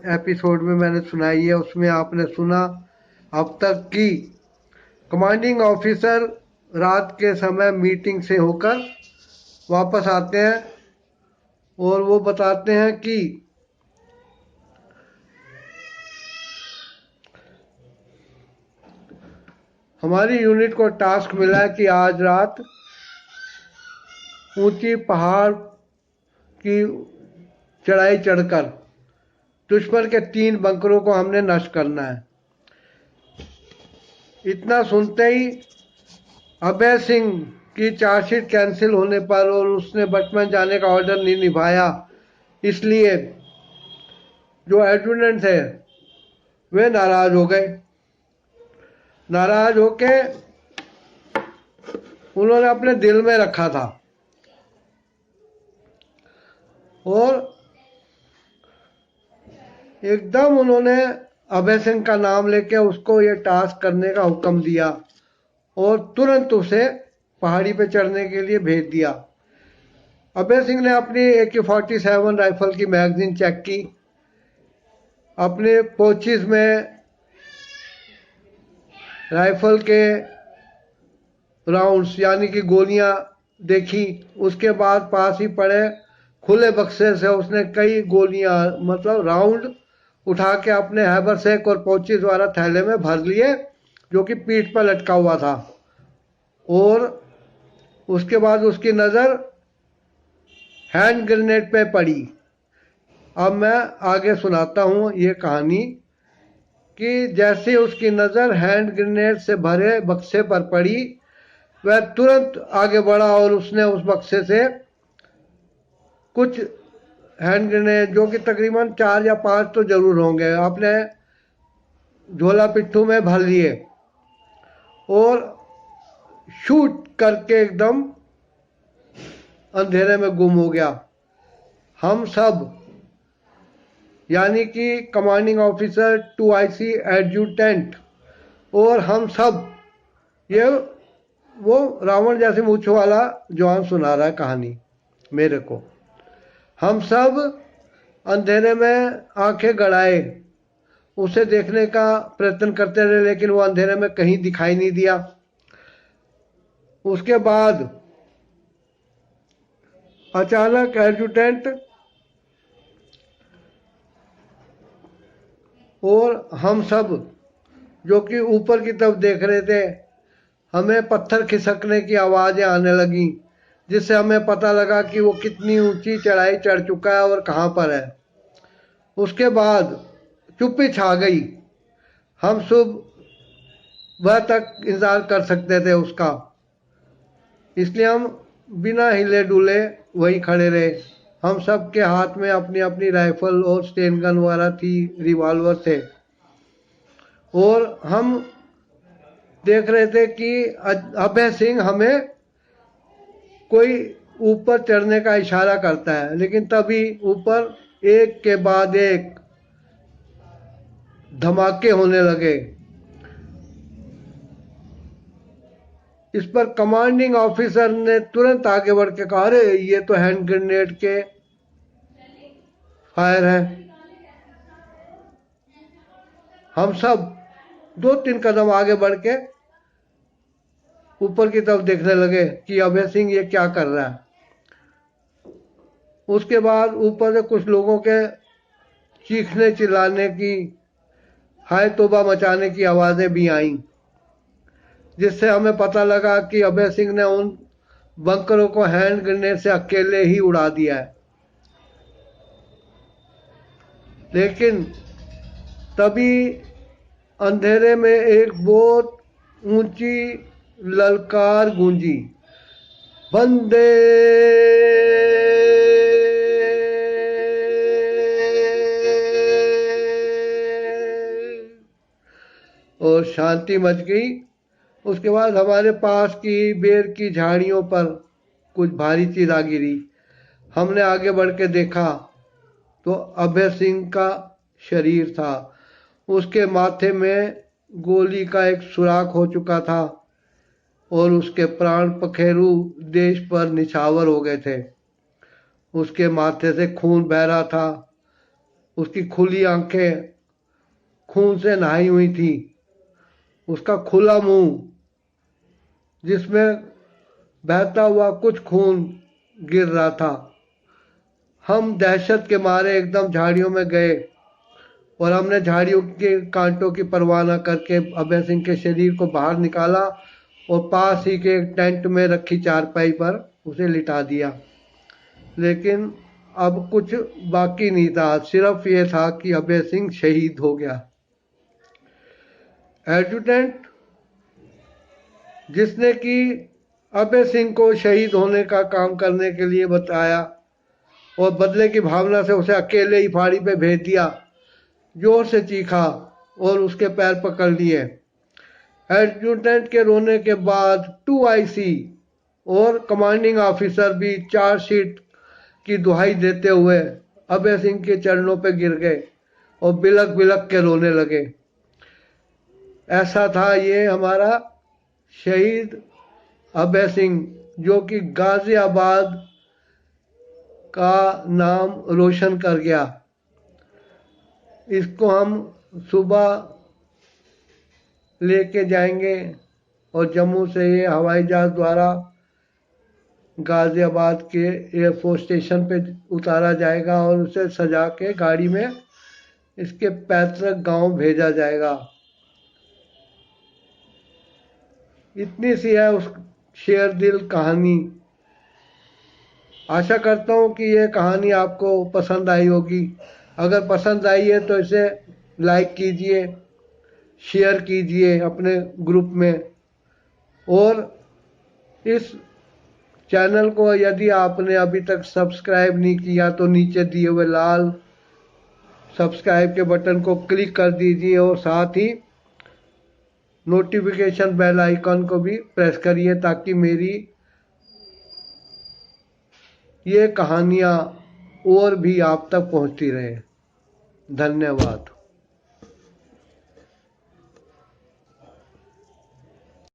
Episode में मैंने सुनाई है, उसमें आपने सुना अब तक कि कमांडिंग ऑफिसर रात के समय मीटिंग से होकर वापस आते हैं और वो बताते हैं कि हमारी यूनिट को टास्क मिला है कि आज रात ऊंची पहाड़ की चढ़ाई चढ़कर दुश्मन के 3 बंकरों को हमने नष्ट करना है। इतना सुनते ही अभय सिंह की चार्जशीट कैंसिल होने पर और उसने बचपन जाने का ऑर्डर नहीं निभाया, इसलिए जो एडजुटेंट थे वे नाराज हो गए। नाराज होके उन्होंने अपने दिल में रखा था और एकदम उन्होंने अभय सिंह का नाम लेके उसको ये टास्क करने का हुक्म दिया और तुरंत उसे पहाड़ी पे चढ़ने के लिए भेज दिया। अभय सिंह ने अपनी AK-47 राइफल की मैगजीन चेक की, अपने पोचिस में राइफल के राउंड्स यानी कि गोलियां देखी। उसके बाद पास ही पड़े खुले बक्से से उसने कई गोलियां मतलब राउंड उठा के अपने हैबरसेक और पोचिस द्वारा थैले में भर लिए, जो कि पीठ पर लटका हुआ था। और उसके बाद उसकी नज़र हैंड ग्रेनेड पे पड़ी। अब मैं आगे सुनाता हूँ ये कहानी कि जैसे उसकी नज़र हैंड ग्रेनेड से भरे बक्से पर पड़ी, वह तुरंत आगे बढ़ा और उसने उस बक्से से कुछ हैंड ग्रेनेड, जो कि तकरीबन 4 या 5 तो जरूर होंगे, अपने झोला पिट्ठू में भर लिए और शूट करके एकदम अंधेरे में गुम हो गया। हम सब यानी कि कमांडिंग ऑफिसर 2IC एडजुटेंट और हम सब, ये वो रावण जैसे मूछों वाला जवान सुना रहा है कहानी मेरे को। हम सब अंधेरे में आंखें गड़ाए उसे देखने का प्रयत्न करते रहे, लेकिन वो अंधेरे में कहीं दिखाई नहीं दिया। उसके बाद अचानक एडजुटेंट और हम सब जो कि ऊपर की तरफ देख रहे थे, हमें पत्थर खिसकने की आवाज़ें आने लगी, जिससे हमें पता लगा कि वो कितनी ऊंची चढ़ाई चढ़ चुका है और कहाँ पर है। उसके बाद चुप्पी छा गई। हम सुबह तक इंतजार कर सकते थे उसका, इसलिए हम बिना हिले डुले वहीं खड़े रहे। हम सब के हाथ में अपनी अपनी राइफल और स्टेन गन वगैरह थी, रिवॉल्वर थे, और हम देख रहे थे कि अभय सिंह हमें कोई ऊपर चढ़ने का इशारा करता है, लेकिन तभी ऊपर एक के बाद एक धमाके होने लगे। इस पर कमांडिंग ऑफिसर ने तुरंत आगे बढ़ के कहा, अरे ये तो हैंड ग्रेनेड के फायर है। हम सब 2-3 कदम आगे बढ़ के ऊपर की तरफ देखने लगे कि अभय सिंह ये क्या कर रहा है। उसके बाद ऊपर से कुछ लोगों के चीखने चिल्लाने की, हाय तौबा मचाने की आवाज़ें भी आईं, जिससे हमें पता लगा कि अभय सिंह ने उन बंकरों को हैंड ग्रेनेड से अकेले ही उड़ा दिया है। लेकिन तभी अंधेरे में एक बहुत ऊंची ललकार गूंजी, वंदे और शांति मच गई। उसके बाद हमारे पास की बेर की झाड़ियों पर कुछ भारी चीज आ गिरी। हमने आगे बढ़ के देखा तो अभय सिंह का शरीर था। उसके माथे में गोली का एक सुराख हो चुका था और उसके प्राण पखेरु देश पर निछावर हो गए थे। उसके माथे से खून बह रहा था। उसकी खुली आंखें खून से नहाई हुई थी, उसका खुला मुंह जिसमें बहता हुआ कुछ खून गिर रहा था। हम दहशत के मारे एकदम झाड़ियों में गए और हमने झाड़ियों के कांटों की परवाह न करके अभय सिंह के शरीर को बाहर निकाला और पास ही के एक टेंट में रखी चारपाई पर उसे लिटा दिया। लेकिन अब कुछ बाकी नहीं था, सिर्फ ये था कि अभय सिंह शहीद हो गया। एडजुटेंट जिसने कि अभय सिंह को शहीद होने का काम करने के लिए बताया और बदले की भावना से उसे अकेले ही फाड़ी पे भेज दिया, जोर से चीखा और उसके पैर पकड़ लिए। एडजुटेंट के रोने के बाद 2 IC और कमांडिंग ऑफिसर भी चार्जशीट की दुहाई देते हुए अभय सिंह के चरणों पर गिर गए और बिलक बिलक के रोने लगे। ऐसा था ये हमारा शहीद अभय सिंह, जो कि गाजियाबाद का नाम रोशन कर गया। इसको हम सुबह लेके जाएंगे और जम्मू से ये हवाई जहाज द्वारा गाजियाबाद के एयरफोर्स स्टेशन पे उतारा जाएगा और उसे सजा के गाड़ी में इसके पैतृक गांव भेजा जाएगा। इतनी सी है उस शेर दिल कहानी। आशा करता हूँ कि ये कहानी आपको पसंद आई होगी। अगर पसंद आई है तो इसे लाइक कीजिए, शेयर कीजिए अपने ग्रुप में, और इस चैनल को यदि आपने अभी तक सब्सक्राइब नहीं किया तो नीचे दिए हुए लाल सब्सक्राइब के बटन को क्लिक कर दीजिए और साथ ही नोटिफिकेशन बेल आइकन को भी प्रेस करिए ताकि मेरी ये कहानियाँ और भी आप तक पहुँचती रहे। धन्यवाद।